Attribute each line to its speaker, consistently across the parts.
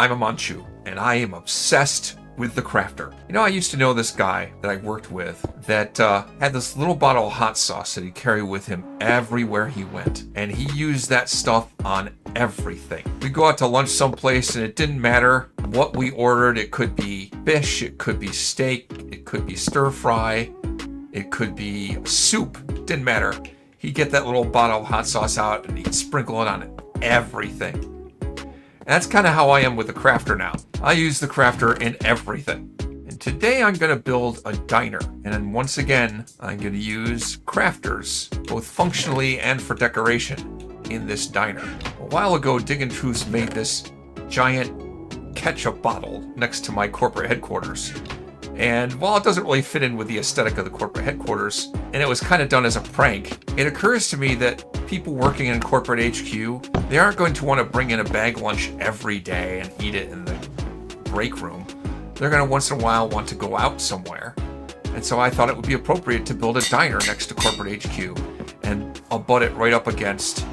Speaker 1: I'm a Manchu, and I am obsessed with the crafter. You know, I used to know this guy that I worked with that had this little bottle of hot sauce that he'd carry with him everywhere he went. And he used that stuff on everything. We'd go out to lunch someplace and it didn't matter what we ordered. It could be fish, it could be steak, it could be stir fry, it could be soup, it didn't matter. He'd get that little bottle of hot sauce out and he'd sprinkle it on everything. And that's kind of how I am with the crafter now. I use the crafter in everything. And today I'm going to build a diner. And then once again, I'm going to use crafters, both functionally and for decoration, in this diner. A while ago, DigginTruths made this giant ketchup bottle next to my corporate headquarters. And while it doesn't really fit in with the aesthetic of the corporate headquarters, and it was kind of done as a prank, it occurs to me that people working in corporate HQ, they aren't going to want to bring in a bag lunch every day and eat it in the break room. They're going to once in a while want to go out somewhere. And so I thought it would be appropriate to build a diner next to corporate HQ and abut it right up against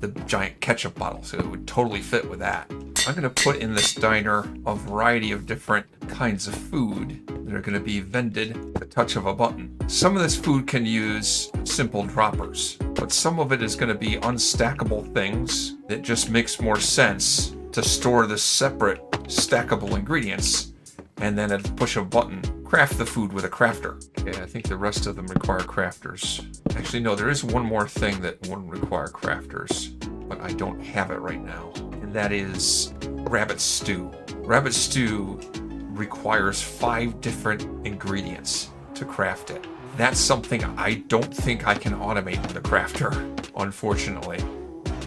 Speaker 1: the giant ketchup bottle, so it would totally fit with that. I'm going to put in this diner a variety of different kinds of food that are going to be vended at the touch of a button. Some of this food can use simple droppers, but some of it is going to be unstackable things that just makes more sense to store the separate stackable ingredients and then at the push of a button, craft the food with a crafter. Okay, I think the rest of them require crafters. Actually, no, there is one more thing that wouldn't require crafters, but I don't have it right now. And that is rabbit stew. Rabbit stew requires 5 different ingredients to craft it. That's something I don't think I can automate with a crafter, unfortunately.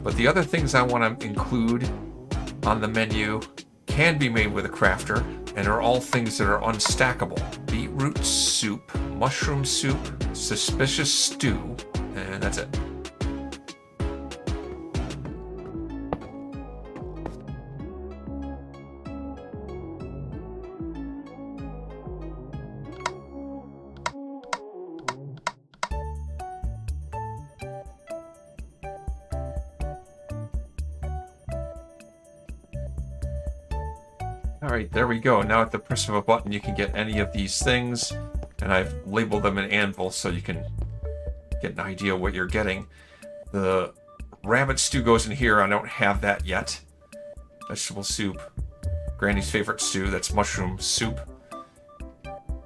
Speaker 1: But the other things I want to include on the menu can be made with a crafter and are all things that are unstackable. Beetroot soup, mushroom soup, suspicious stew, and that's it. Alright, there we go. Now at the press of a button you can get any of these things, and I've labeled them in Anvil so you can get an idea what you're getting. The rabbit stew goes in here. I don't have that yet. Vegetable soup. Granny's favorite stew, that's mushroom soup.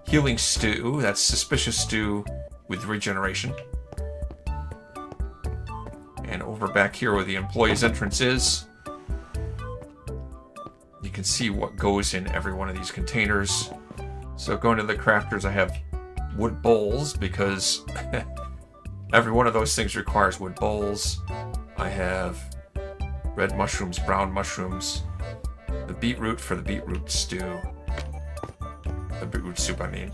Speaker 1: Healing stew, that's suspicious stew with regeneration. And over back here where the employee's entrance is, you can see what goes in every one of these containers. So going to the crafters, I have wood bowls because every one of those things requires wood bowls. I have red mushrooms, brown mushrooms, the beetroot for the beetroot stew, the beetroot soup I mean,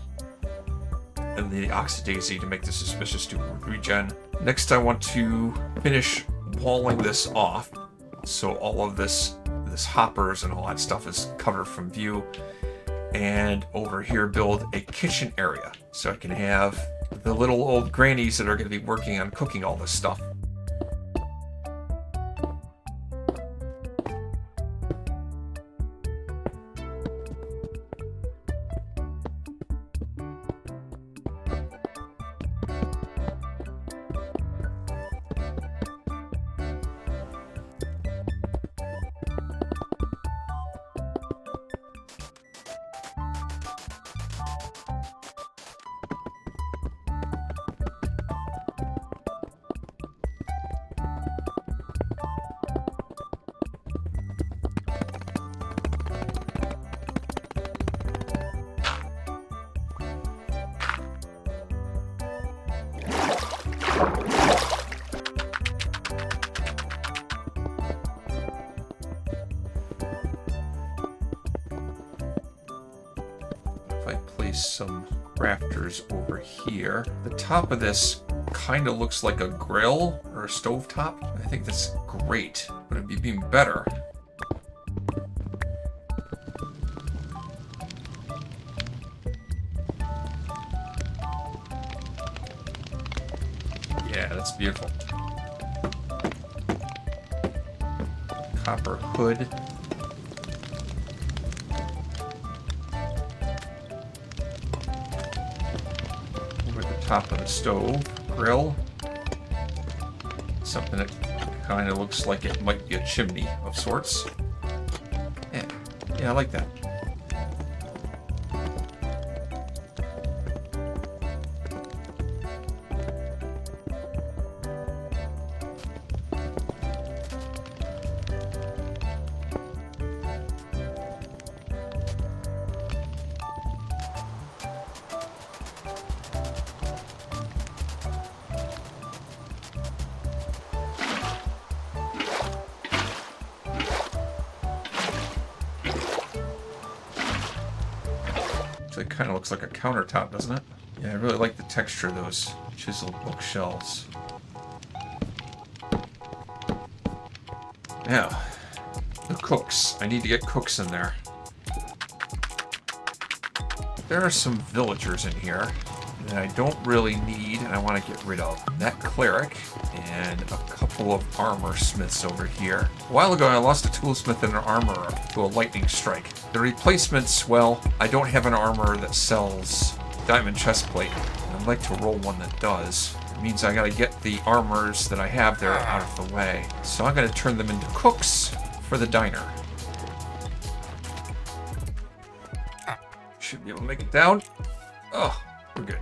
Speaker 1: and the oxidaisy to make the suspicious stew regen. Next I want to finish walling this off so all of this hoppers and all that stuff is covered from view, and over here build a kitchen area so I can have the little old grannies that are going to be working on cooking all this stuff. If I place some crafters over here, the top of this kind of looks like a grill or a stovetop. I think that's great, but it'd be even better. Yeah, that's beautiful. Copper hood. top of the stove. Grill. Something that kind of looks like it might be a chimney of sorts. Yeah, I like that. It kind of looks like a countertop, doesn't it? Yeah, I really like the texture of those chiseled bookshelves. Now, the cooks. I need to get cooks in there. There are some villagers in here that I don't really need and I want to get rid of. That cleric and a couple of armor smiths over here. A while ago, I lost a toolsmith and an armorer to a lightning strike. The replacements, well, I don't have an armorer that sells diamond chestplate. I'd like to roll one that does. It means I gotta get the armors that I have there out of the way. So I'm gonna turn them into cooks for the diner. Should be able to make it down. Oh, we're good.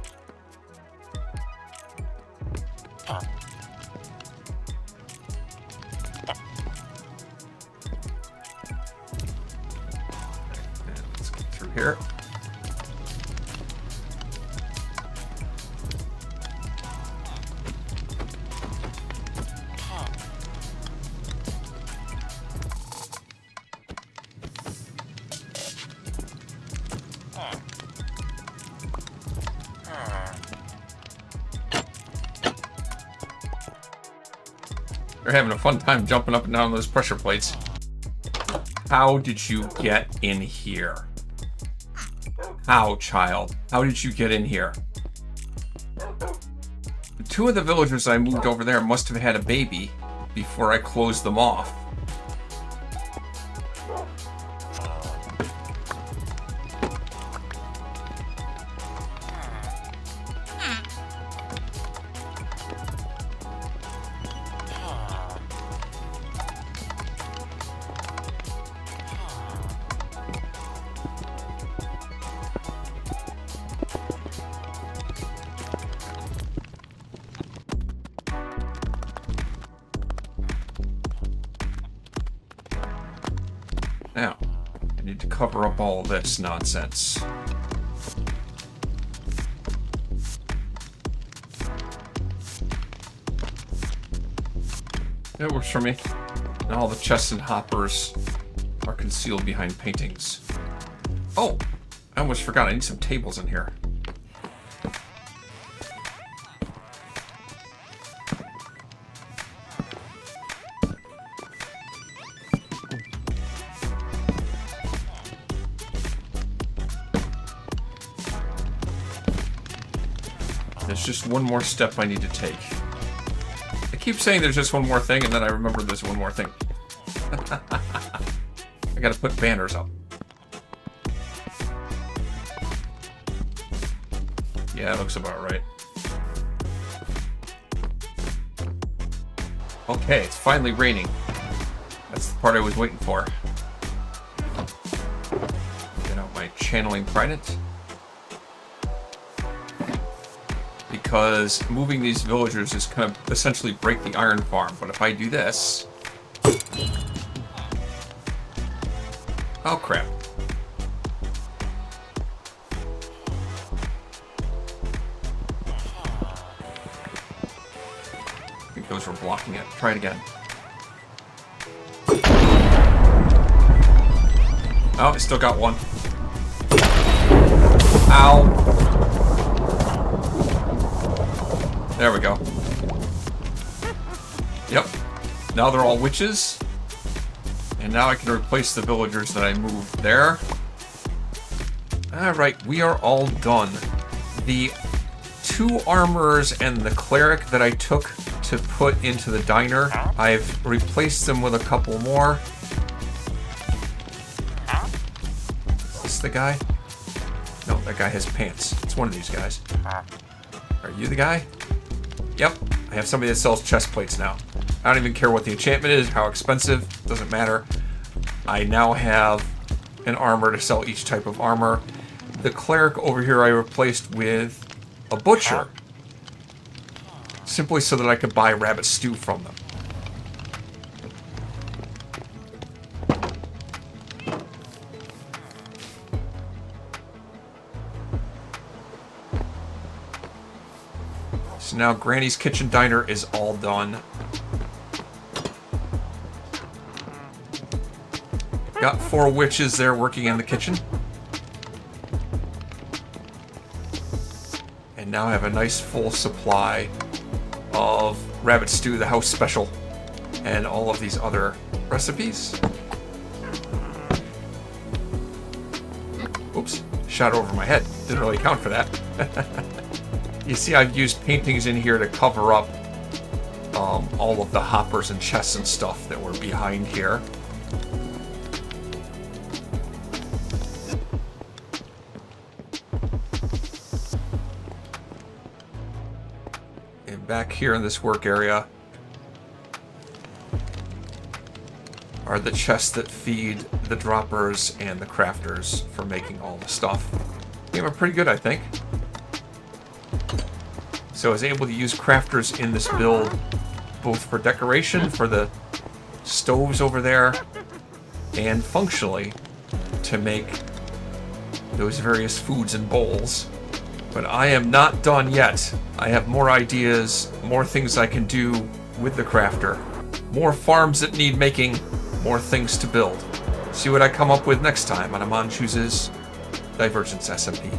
Speaker 1: Let's get through here. They're having a fun time jumping up and down those pressure plates. How did you get in here? How, child? How did you get in here? Two of the villagers I moved over there must have had a baby before I closed them off. Now, I need to cover up all this nonsense. It works for me. And all the chests and hoppers are concealed behind paintings. Oh, I almost forgot. I need some tables in here. There's just one more step I need to take. I keep saying there's just one more thing, and then I remember there's one more thing. I gotta put banners up. Yeah, it looks about right. Okay, it's finally raining. That's the part I was waiting for. Get out my channeling trident. Because moving these villagers is going to essentially break the iron farm. But if I do this... Oh, crap. I think those were blocking it. Try it again. Oh, I still got one. Ow. There we go. Yep. Now they're all witches. And now I can replace the villagers that I moved there. Alright, we are all done. The two armorers and the cleric that I took to put into the diner, I've replaced them with a couple more. Is this the guy? No, that guy has pants. It's one of these guys. Are you the guy? Yep, I have somebody that sells chest plates now. I don't even care what the enchantment is, how expensive, doesn't matter. I now have an armor to sell each type of armor. The cleric over here I replaced with a butcher, simply so that I could buy rabbit stew from them. So now Granny's Kitchen Diner is all done. Got 4 witches there working in the kitchen. And now I have a nice full supply of rabbit stew, the house special, and all of these other recipes. Oops, shot over my head. Didn't really count for that. You see, I've used paintings in here to cover up all of the hoppers and chests and stuff that were behind here. And back here in this work area are the chests that feed the droppers and the crafters for making all the stuff. Came out pretty good, I think. So I was able to use crafters in this build, both for decoration, for the stoves over there, and functionally to make those various foods and bowls. But I am not done yet. I have more ideas, more things I can do with the crafter, more farms that need making, more things to build. See what I come up with next time on Amon Chooses Divergence SMP.